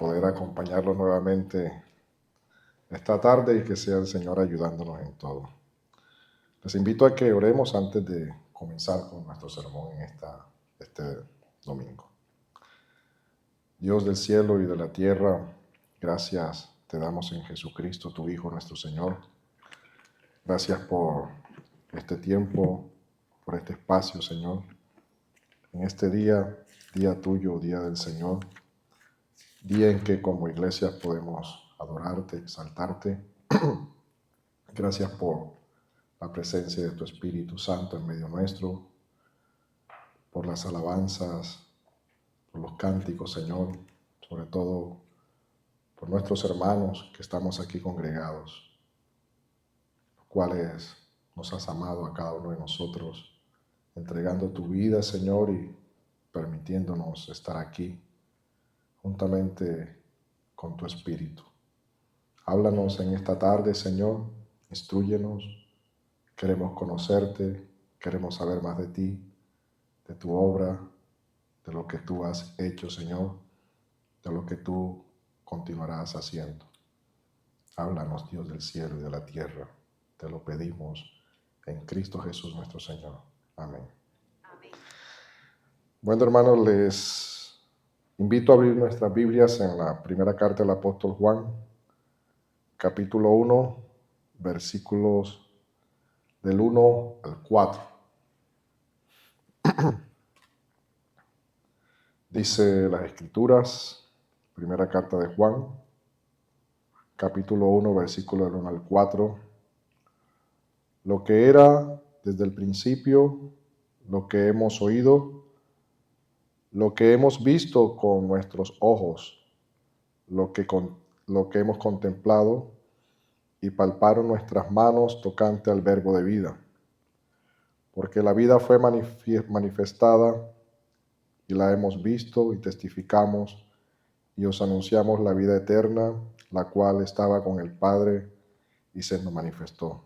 poder acompañarlos nuevamente esta tarde y que sea el Señor ayudándonos en todo. Les invito a que oremos antes de comenzar con nuestro sermón en este domingo. Dios del cielo y de la tierra, gracias te damos en Jesucristo, tu Hijo, nuestro Señor. Gracias por este tiempo, por este espacio, Señor. En este día tuyo, día del Señor, día en que como iglesia podemos adorarte, exaltarte. Gracias por la presencia de tu Espíritu Santo en medio nuestro, por las alabanzas, por los cánticos, Señor, sobre todo por nuestros hermanos que estamos aquí congregados, los cuales nos has amado a cada uno de nosotros, entregando tu vida, Señor, y permitiéndonos estar aquí juntamente con tu Espíritu. Háblanos en esta tarde, Señor, instrúyenos, queremos conocerte, queremos saber más de ti, de tu obra, de lo que tú has hecho, Señor, de lo que tú continuarás haciendo. Háblanos, Dios del cielo y de la tierra, te lo pedimos en Cristo Jesús nuestro Señor. Amén. Amén. Bueno, hermanos, les invito a abrir nuestras Biblias en la primera carta del apóstol Juan, capítulo 1, versículos del 1 al 4. Dice las Escrituras, primera carta de Juan, capítulo 1, versículo del 1 al 4. Lo que era desde el principio, lo que hemos oído, lo que hemos visto con nuestros ojos, lo que hemos contemplado y palparon nuestras manos tocante al verbo de vida. Porque la vida fue manifestada y la hemos visto y testificamos y os anunciamos la vida eterna, la cual estaba con el Padre y se nos manifestó.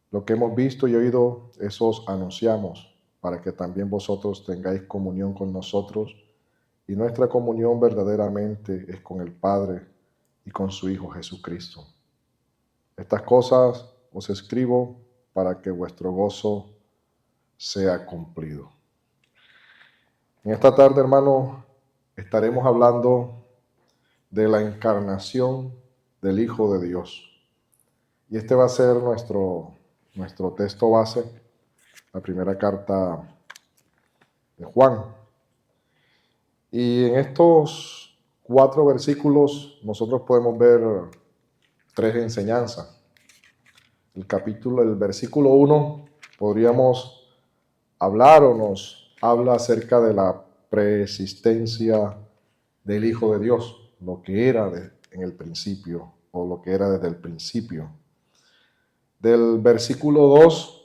Lo que hemos visto y oído, eso os anunciamos, para que también vosotros tengáis comunión con nosotros, y nuestra comunión verdaderamente es con el Padre y con su Hijo Jesucristo. Estas cosas os escribo para que vuestro gozo sea cumplido. En esta tarde, hermano, estaremos hablando de la encarnación del Hijo de Dios. Y este va a ser nuestro texto base, la primera carta de Juan. Y en estos 4 versículos nosotros podemos ver 3 enseñanzas. El versículo 1 podríamos hablar o nos habla acerca de la preexistencia del Hijo de Dios, lo que era en el principio o lo que era desde el principio. Del versículo 2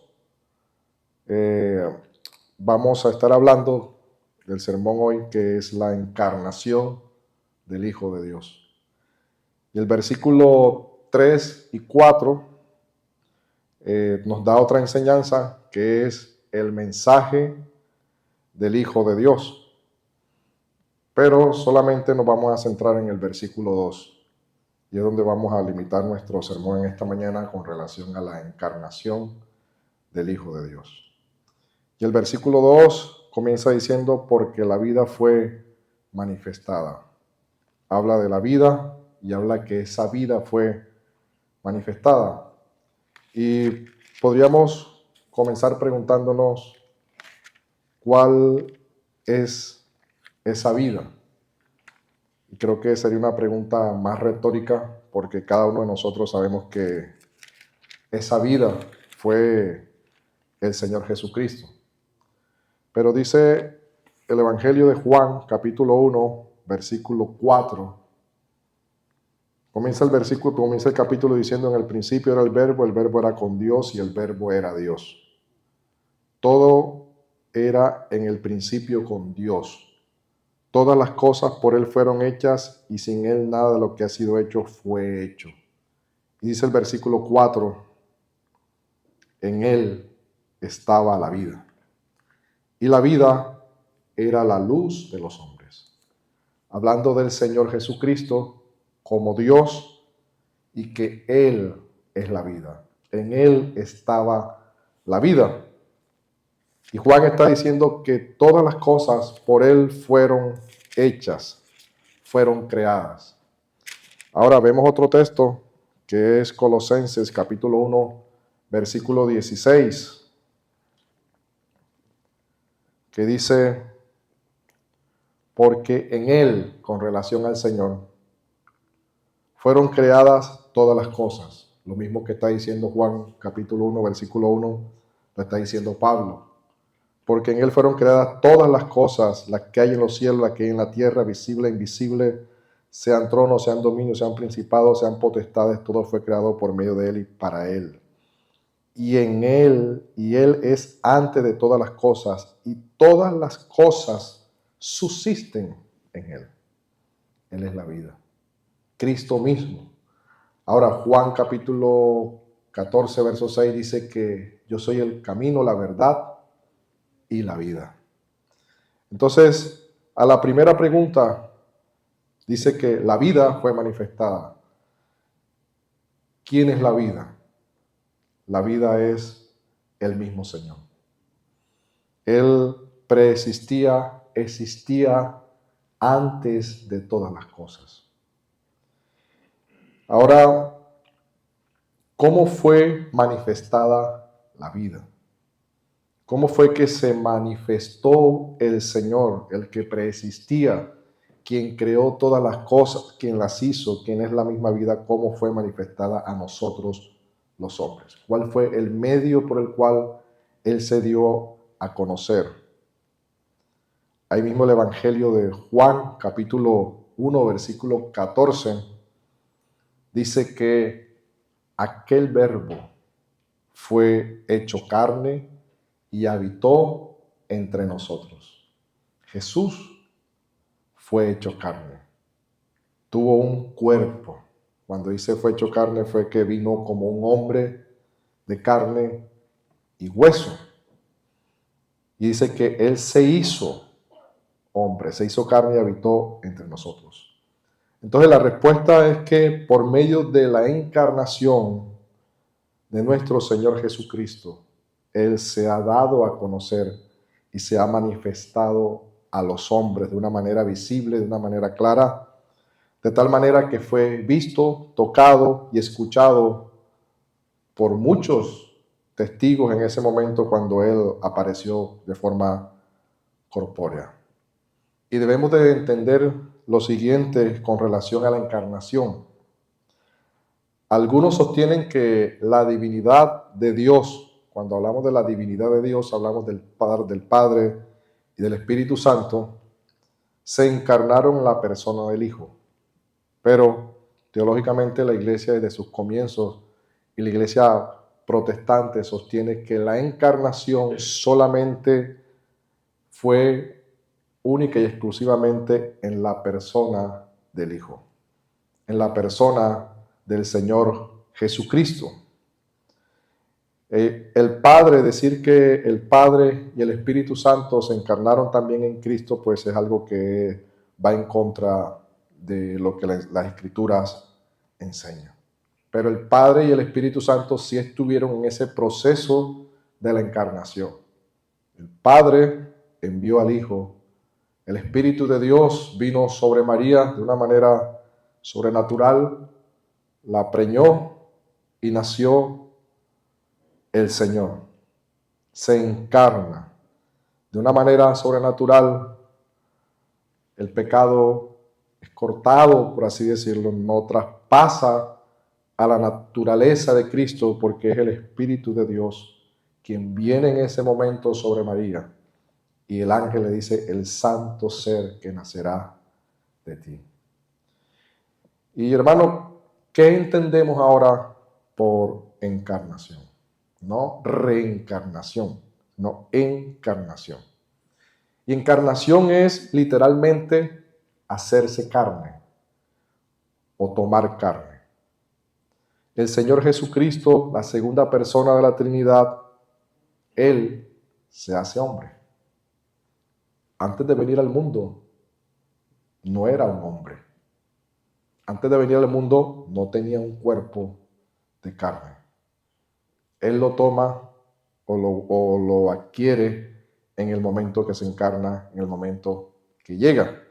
vamos a estar hablando del sermón hoy, que es la encarnación del Hijo de Dios. Y el versículo 3 y 4 nos da otra enseñanza, que es el mensaje del Hijo de Dios. Pero solamente nos vamos a centrar en el versículo 2. Y es donde vamos a limitar nuestro sermón en esta mañana con relación a la encarnación del Hijo de Dios. Y el versículo 2 comienza diciendo, porque la vida fue manifestada. Habla de la vida y habla que esa vida fue manifestada. Y podríamos comenzar preguntándonos, ¿cuál es esa vida? Y creo que sería una pregunta más retórica, porque cada uno de nosotros sabemos que esa vida fue el Señor Jesucristo. Pero dice el Evangelio de Juan, capítulo 1, versículo 4. Comienza el capítulo diciendo, en el principio era el verbo era con Dios y el verbo era Dios. Todo era en el principio con Dios. Todas las cosas por Él fueron hechas y sin Él nada de lo que ha sido hecho fue hecho. Y dice el versículo 4, en Él estaba la vida. Y la vida era la luz de los hombres. hablando del Señor Jesucristo como Dios y que Él es la vida. En Él estaba la vida. Y Juan está diciendo que todas las cosas por Él fueron hechas, fueron creadas. Ahora vemos otro texto que es Colosenses capítulo 1, versículo 16, que dice, porque en Él, con relación al Señor, fueron creadas todas las cosas. Lo mismo que está diciendo Juan capítulo 1, versículo 1, lo está diciendo Pablo. Porque en Él fueron creadas todas las cosas, las que hay en los cielos, las que hay en la tierra, visible e invisible, sean tronos, sean dominios, sean principados, sean potestades, todo fue creado por medio de Él y para Él. Y en Él, y Él es antes de todas las cosas, y todas las cosas subsisten en Él. Él es la vida. Cristo mismo. Ahora Juan capítulo 14, verso 6 dice que yo soy el camino, la verdad y la vida. Entonces, a la primera pregunta, dice que la vida fue manifestada. ¿Quién es la vida? La vida es el mismo Señor. Él preexistía, existía antes de todas las cosas. Ahora, ¿cómo fue manifestada la vida? ¿Cómo fue que se manifestó el Señor, el que preexistía, quien creó todas las cosas, quien las hizo, quien es la misma vida? ¿Cómo fue manifestada a nosotros los hombres? ¿Cuál fue el medio por el cual Él se dio a conocer? Ahí mismo el Evangelio de Juan, capítulo 1, versículo 14, dice que aquel verbo fue hecho carne y habitó entre nosotros. Jesús fue hecho carne, tuvo un cuerpo. Cuando dice fue hecho carne fue que vino como un hombre de carne y hueso. Y dice que Él se hizo hombre, se hizo carne y habitó entre nosotros. Entonces la respuesta es que por medio de la encarnación de nuestro Señor Jesucristo, Él se ha dado a conocer y se ha manifestado a los hombres de una manera visible, de una manera clara, de tal manera que fue visto, tocado y escuchado por muchos testigos en ese momento cuando Él apareció de forma corpórea. Y debemos de entender lo siguiente con relación a la encarnación. Algunos sostienen que la divinidad de Dios, cuando hablamos de la divinidad de Dios, hablamos del Padre y del Espíritu Santo, se encarnaron en la persona del Hijo. Pero teológicamente la iglesia desde sus comienzos y la iglesia protestante sostiene que la encarnación solamente fue única y exclusivamente en la persona del Hijo, en la persona del Señor Jesucristo. El Padre, decir que el Padre y el Espíritu Santo se encarnaron también en Cristo, pues es algo que va en contra de lo que las Escrituras enseñan. Pero el Padre y el Espíritu Santo sí estuvieron en ese proceso de la encarnación. El Padre envió al Hijo. El Espíritu de Dios vino sobre María de una manera sobrenatural, la preñó y nació el Señor. Se encarna de una manera sobrenatural. El pecado es cortado, por así decirlo, no traspasa a la naturaleza de Cristo porque es el Espíritu de Dios quien viene en ese momento sobre María. Y el ángel le dice, el santo ser que nacerá de ti. Y hermano, ¿qué entendemos ahora por encarnación? No reencarnación, no encarnación. Y encarnación es literalmente hacerse carne o tomar carne. El Señor Jesucristo, la segunda persona de la Trinidad, Él se hace hombre. Antes de venir al mundo, no era un hombre. Antes de venir al mundo no tenía un cuerpo de carne. Él lo toma o lo adquiere en el momento que se encarna, en el momento que llega.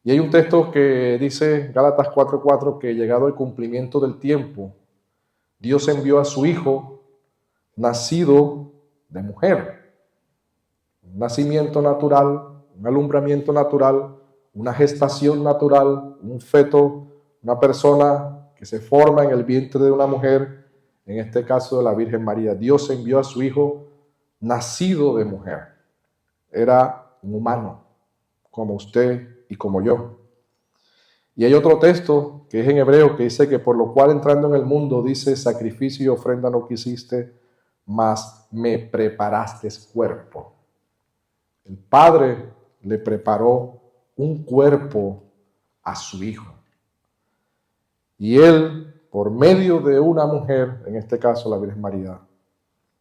Y hay un texto que dice, Gálatas 4:4, que llegado el cumplimiento del tiempo, Dios envió a su Hijo, nacido de mujer. Un nacimiento natural, un alumbramiento natural, una gestación natural, un feto, una persona que se forma en el vientre de una mujer, en este caso de la Virgen María. Dios envió a su Hijo nacido de mujer. Era un humano, como usted y como yo. Y hay otro texto que es en hebreo que dice que por lo cual entrando en el mundo, dice, sacrificio y ofrenda no quisiste, mas me preparaste cuerpo. El Padre le preparó un cuerpo a su Hijo. Y Él, por medio de una mujer, en este caso la Virgen María,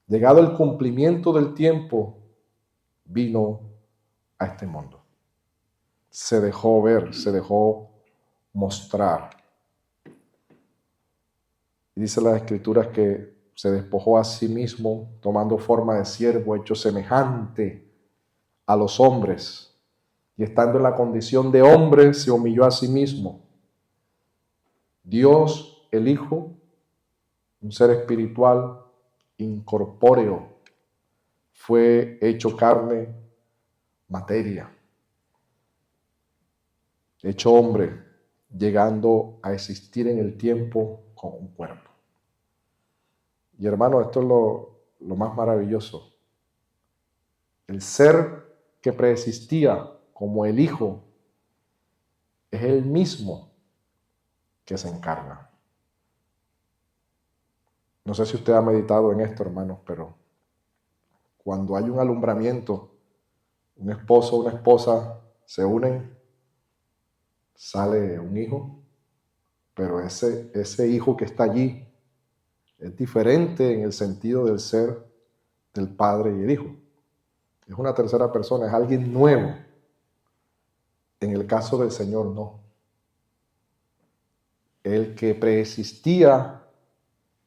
llegado el cumplimiento del tiempo, vino a este mundo. Se dejó ver, se dejó mostrar. Y dice las Escrituras que se despojó a sí mismo, tomando forma de siervo, hecho semejante a los hombres. Y estando en la condición de hombre, se humilló a sí mismo. Dios, el Hijo, un ser espiritual, incorpóreo, fue hecho carne, materia, hecho hombre, llegando a existir en el tiempo con un cuerpo. Y hermano, esto es lo más maravilloso. El ser que preexistía como el Hijo es el mismo que se encarna. No sé si usted ha meditado en esto, hermanos, pero cuando hay un alumbramiento, un esposo o una esposa se unen, sale un hijo, pero ese hijo que está allí es diferente en el sentido del ser del Padre y el Hijo. Es una tercera persona, es alguien nuevo. En el caso del Señor, no. El que preexistía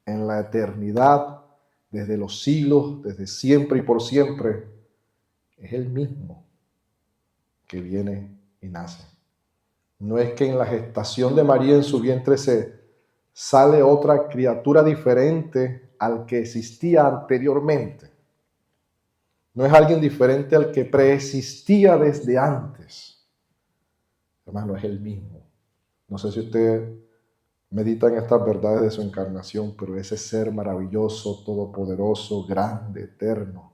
en la eternidad, desde los siglos, desde siempre y por siempre, es el mismo que viene y nace. No es que en la gestación de María en su vientre se sale otra criatura diferente al que existía anteriormente. No es alguien diferente al que preexistía desde antes. Hermano, es el mismo. No sé si usted medita en estas verdades de su encarnación, pero ese ser maravilloso, todopoderoso, grande, eterno,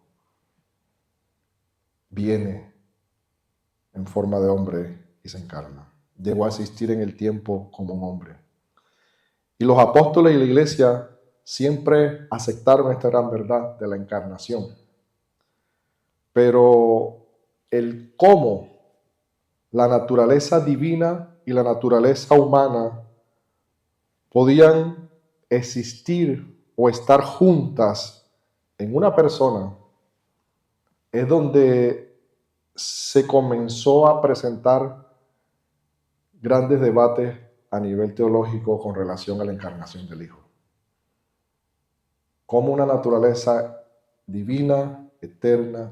viene en forma de hombre y se encarna. Llegó a existir en el tiempo como un hombre. Y los apóstoles y la iglesia siempre aceptaron esta gran verdad de la encarnación. Pero el cómo la naturaleza divina y la naturaleza humana podían existir o estar juntas en una persona es donde se comenzó a presentar grandes debates a nivel teológico con relación a la encarnación del Hijo. Cómo una naturaleza divina, eterna,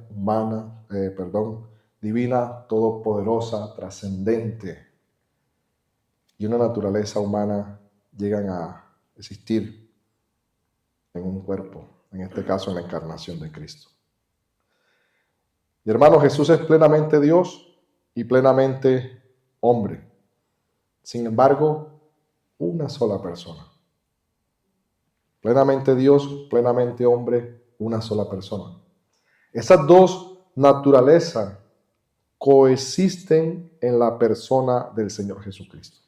divina, todopoderosa, trascendente, y una naturaleza humana llegan a existir en un cuerpo, en este caso en la encarnación de Cristo. Y hermano, Jesús es plenamente Dios y plenamente hombre. Sin embargo, una sola persona. Plenamente Dios, plenamente hombre, una sola persona. Esas dos naturalezas coexisten en la persona del Señor Jesucristo.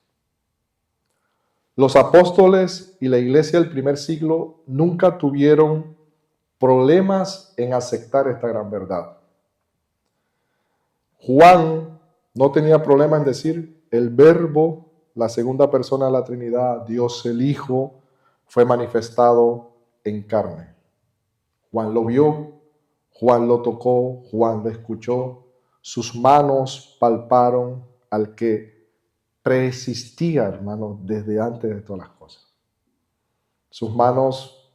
Los apóstoles y la iglesia del primer siglo nunca tuvieron problemas en aceptar esta gran verdad. Juan no tenía problema en decir el Verbo, la segunda persona de la Trinidad, Dios el Hijo, fue manifestado en carne. Juan lo vio, Juan lo tocó, Juan lo escuchó, sus manos palparon al que preexistía, hermano, desde antes de todas las cosas. Sus manos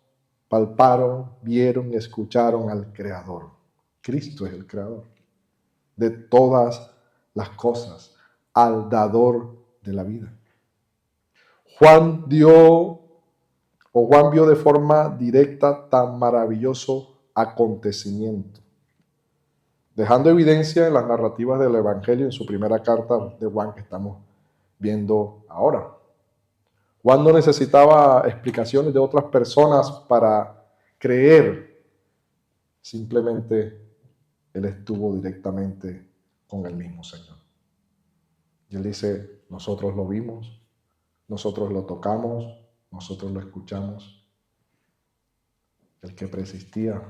palparon, vieron y escucharon al Creador. Cristo es el Creador de todas las cosas, al dador de la vida. Juan vio de forma directa tan maravilloso acontecimiento, dejando evidencia en las narrativas del Evangelio en su primera carta de Juan que estamos viendo ahora. Juan no necesitaba explicaciones de otras personas para creer, simplemente él estuvo directamente con el mismo Señor. Y él dice, nosotros lo vimos, nosotros lo tocamos, nosotros lo escuchamos. El que preexistía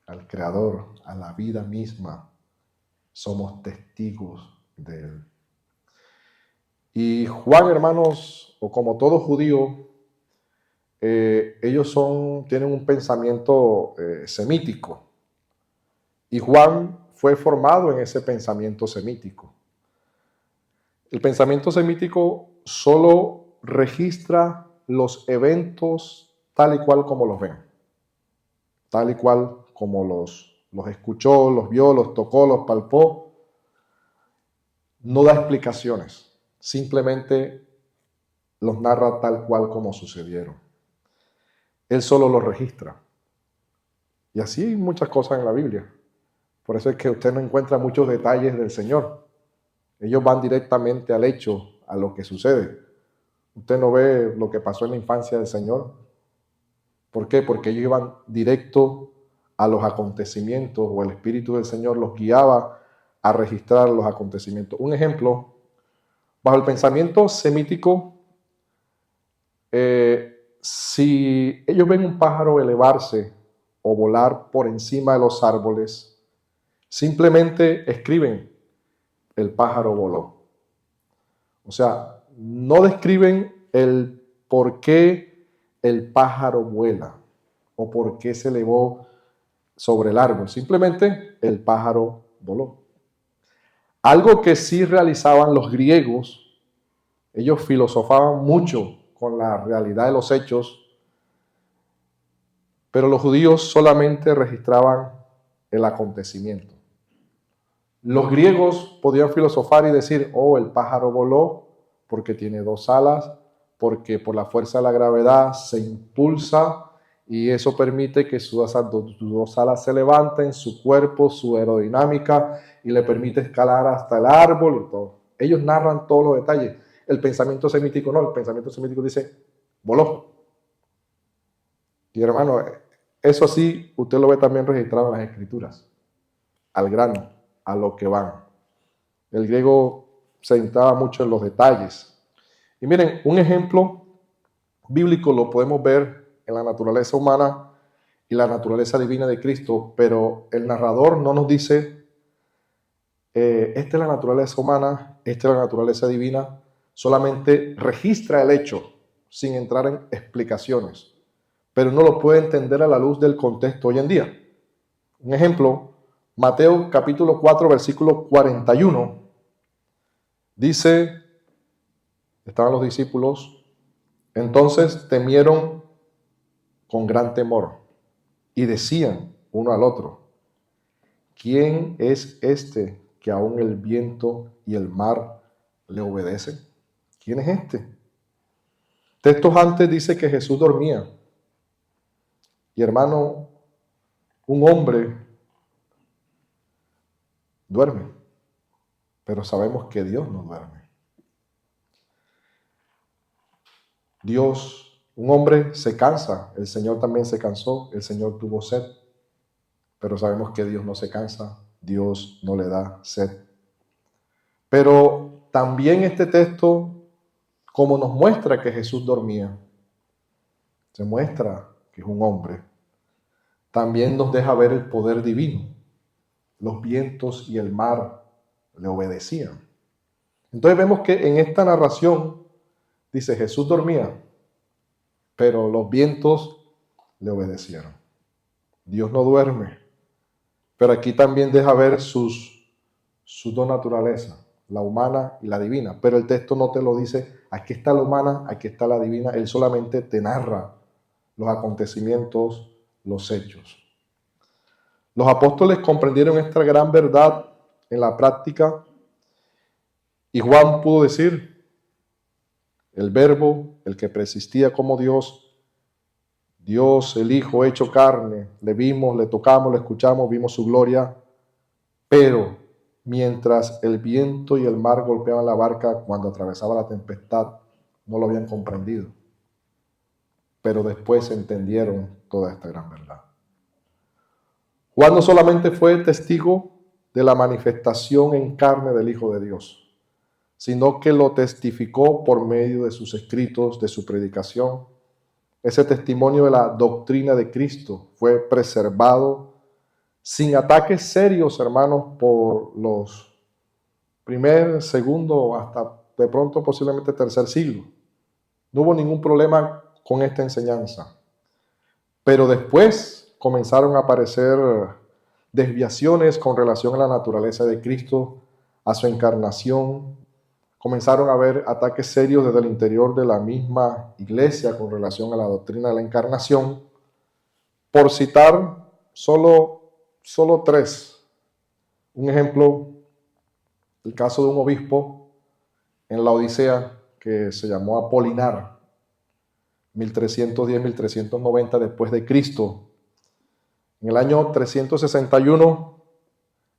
al Creador, a la vida misma, somos testigos de él. Y Juan, hermanos, o como todo judío, ellos tienen un pensamiento semítico. Y Juan fue formado en ese pensamiento semítico. El pensamiento semítico solo registra los eventos tal y cual como los ven, tal y cual como los escuchó, los vio, los tocó, los palpó. No da explicaciones, simplemente los narra tal cual como sucedieron. Él solo los registra. Y así hay muchas cosas en la Biblia. Por eso es que usted no encuentra muchos detalles del Señor. Ellos van directamente al hecho, a lo que sucede. Usted no ve lo que pasó en la infancia del Señor. ¿Por qué? Porque ellos iban directo a los acontecimientos, o el Espíritu del Señor los guiaba a registrar los acontecimientos. Un ejemplo, bajo el pensamiento semítico, si ellos ven un pájaro elevarse o volar por encima de los árboles, simplemente escriben, el pájaro voló. O sea, no describen el por qué el pájaro vuela o por qué se elevó sobre el árbol. Simplemente el pájaro voló. Algo que sí realizaban los griegos, ellos filosofaban mucho con la realidad de los hechos, pero los judíos solamente registraban el acontecimiento. Los griegos podían filosofar y decir, oh, el pájaro voló porque tiene dos alas, porque por la fuerza de la gravedad se impulsa y eso permite que sus dos alas se levanten, su cuerpo, su aerodinámica, y le permite escalar hasta el árbol y todo. Ellos narran todos los detalles. El pensamiento semítico no, el pensamiento semítico dice, voló. Y hermano, eso sí, usted lo ve también registrado en las Escrituras, al grano, a lo que van. El griego se centraba mucho en los detalles. Y miren, un ejemplo bíblico lo podemos ver en la naturaleza humana y la naturaleza divina de Cristo, pero el narrador no nos dice, esta es la naturaleza humana, esta es la naturaleza divina, solamente registra el hecho sin entrar en explicaciones, pero no lo puede entender a la luz del contexto hoy en día. Un ejemplo, Mateo capítulo 4, versículo 41, dice, estaban los discípulos, entonces temieron con gran temor y decían uno al otro, ¿quién es este que aún el viento y el mar le obedecen? ¿Quién es este? Textos antes dice que Jesús dormía. Y hermano, un hombre duerme, pero sabemos que Dios no duerme. Un hombre se cansa, el Señor también se cansó, el Señor tuvo sed, pero sabemos que Dios no se cansa, Dios no le da sed. Pero también este texto, como nos muestra que Jesús dormía, se muestra que es un hombre, también nos deja ver el poder divino. Los vientos y el mar le obedecían. Entonces vemos que en esta narración dice Jesús dormía, pero los vientos le obedecieron. Dios no duerme, pero aquí también deja ver sus dos naturalezas, la humana y la divina. Pero el texto no te lo dice, aquí está la humana, aquí está la divina. Él solamente te narra los acontecimientos, los hechos. Los apóstoles comprendieron esta gran verdad en la práctica y Juan pudo decir, el Verbo, el que persistía como Dios, Dios el Hijo hecho carne, le vimos, le tocamos, le escuchamos, vimos su gloria, pero mientras el viento y el mar golpeaban la barca cuando atravesaba la tempestad, no lo habían comprendido. Pero después entendieron toda esta gran verdad. Juan no solamente fue testigo de la manifestación en carne del Hijo de Dios, sino que lo testificó por medio de sus escritos, de su predicación. Ese testimonio de la doctrina de Cristo fue preservado sin ataques serios, hermanos, por los primer, segundo, hasta de pronto posiblemente tercer siglo. No hubo ningún problema con esta enseñanza. Pero después comenzaron a aparecer desviaciones con relación a la naturaleza de Cristo, a su encarnación. Comenzaron a haber ataques serios desde el interior de la misma iglesia con relación a la doctrina de la encarnación. Por citar solo tres. Un ejemplo, el caso de un obispo en la Odisea que se llamó Apolinar, 1310-1390 después de Cristo. En el año 361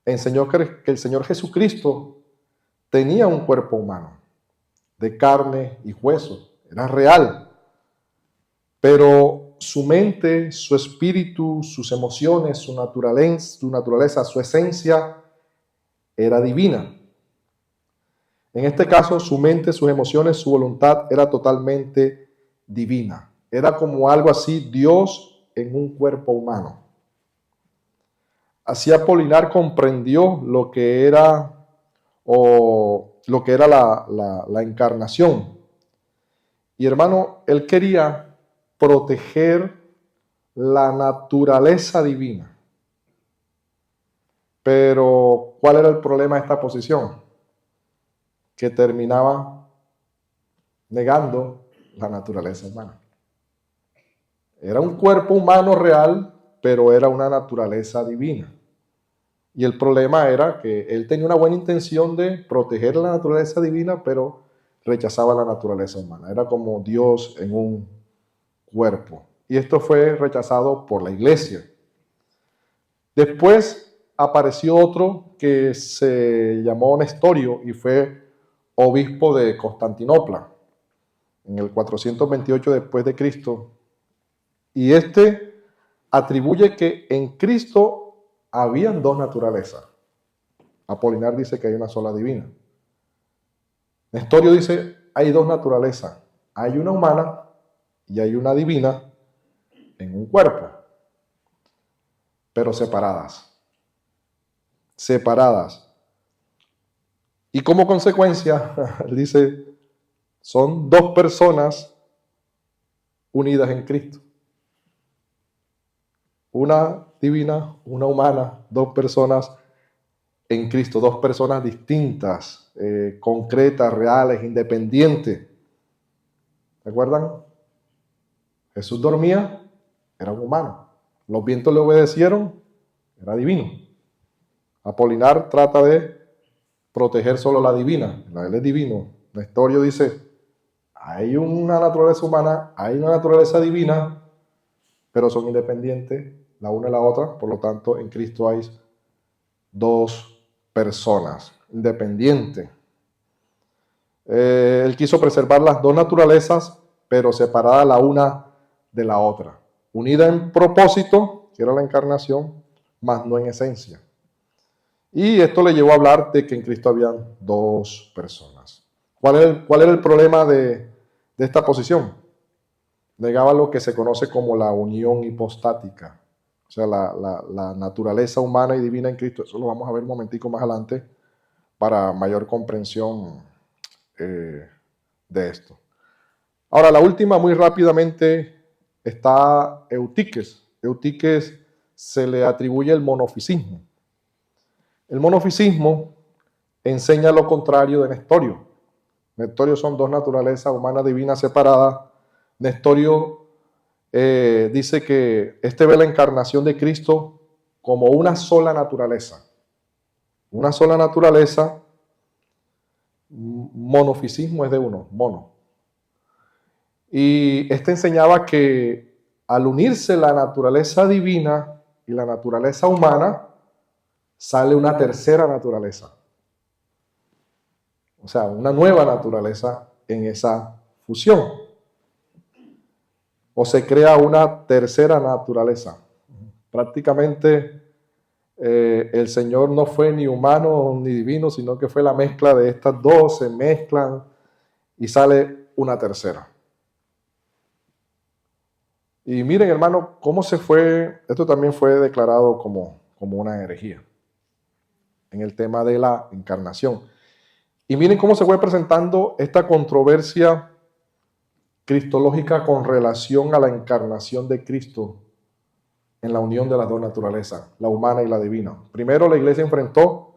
enseñó que el Señor Jesucristo tenía un cuerpo humano, de carne y hueso, era real, pero su mente, su espíritu, sus emociones, su naturaleza, su esencia era divina. En este caso, su mente, sus emociones, su voluntad era totalmente divina. Era como algo así, Dios en un cuerpo humano. Así Apolinar comprendió lo que era la encarnación. Y hermano, él quería proteger la naturaleza divina. Pero, ¿cuál era el problema de esta posición? Que terminaba negando la naturaleza humana. Era un cuerpo humano real, pero era una naturaleza divina. Y el problema era que él tenía una buena intención de proteger la naturaleza divina, pero rechazaba la naturaleza humana. Era como Dios en un cuerpo. Y esto fue rechazado por la iglesia. Después apareció otro que se llamó Nestorio y fue obispo de Constantinopla en el 428 después de Cristo. Y este atribuye que en Cristo habían dos naturalezas. Apolinar dice que hay una sola divina. Nestorio dice, hay dos naturalezas. Hay una humana y hay una divina en un cuerpo, pero separadas. Separadas. Y como consecuencia, dice, son dos personas unidas en Cristo. Una divina, una humana, dos personas en Cristo, dos personas distintas, concretas, reales, independientes. ¿Recuerdan? Jesús dormía, era un humano. Los vientos le obedecieron, era divino. Apolinar trata de proteger solo la divina, la de él es divino. Nestorio dice, hay una naturaleza humana, hay una naturaleza divina, pero son independientes la una y la otra, por lo tanto en Cristo hay dos personas independientes. Él quiso preservar las dos naturalezas, pero separadas la una de la otra. Unida en propósito, que era la encarnación, mas no en esencia. Y esto le llevó a hablar de que en Cristo habían dos personas. ¿Cuál era el problema de esta posición? Negaba lo que se conoce como la unión hipostática. O sea, la naturaleza humana y divina en Cristo. Eso lo vamos a ver un momentico más adelante para mayor comprensión de esto. Ahora, la última, muy rápidamente, está Eutiques. Eutiques se le atribuye el monofisismo. El monofisismo enseña lo contrario de Nestorio. Nestorio son dos naturalezas humanas divinas separadas. Nestorio dice que este ve la encarnación de Cristo como una sola naturaleza. Una sola naturaleza, monofisismo es de uno, mono. Y este enseñaba que al unirse la naturaleza divina y la naturaleza humana, sale una tercera naturaleza. O sea, una nueva naturaleza en esa fusión. O se crea una tercera naturaleza. Prácticamente el Señor no fue ni humano ni divino, sino que fue la mezcla de estas dos, se mezclan y sale una tercera. Y miren, hermano, cómo se fue, esto también fue declarado como una herejía en el tema de la encarnación. Y miren cómo se fue presentando esta controversia cristológica con relación a la encarnación de Cristo en la unión de las dos naturalezas, la humana y la divina. Primero la iglesia enfrentó,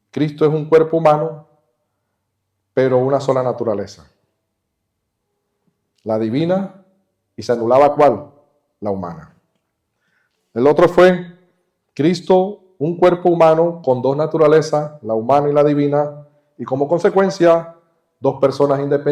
Cristo es un cuerpo humano, pero una sola naturaleza, la divina, y se anulaba ¿cuál? La humana. El otro fue Cristo, un cuerpo humano con dos naturalezas, la humana y la divina, y como consecuencia, dos personas independientes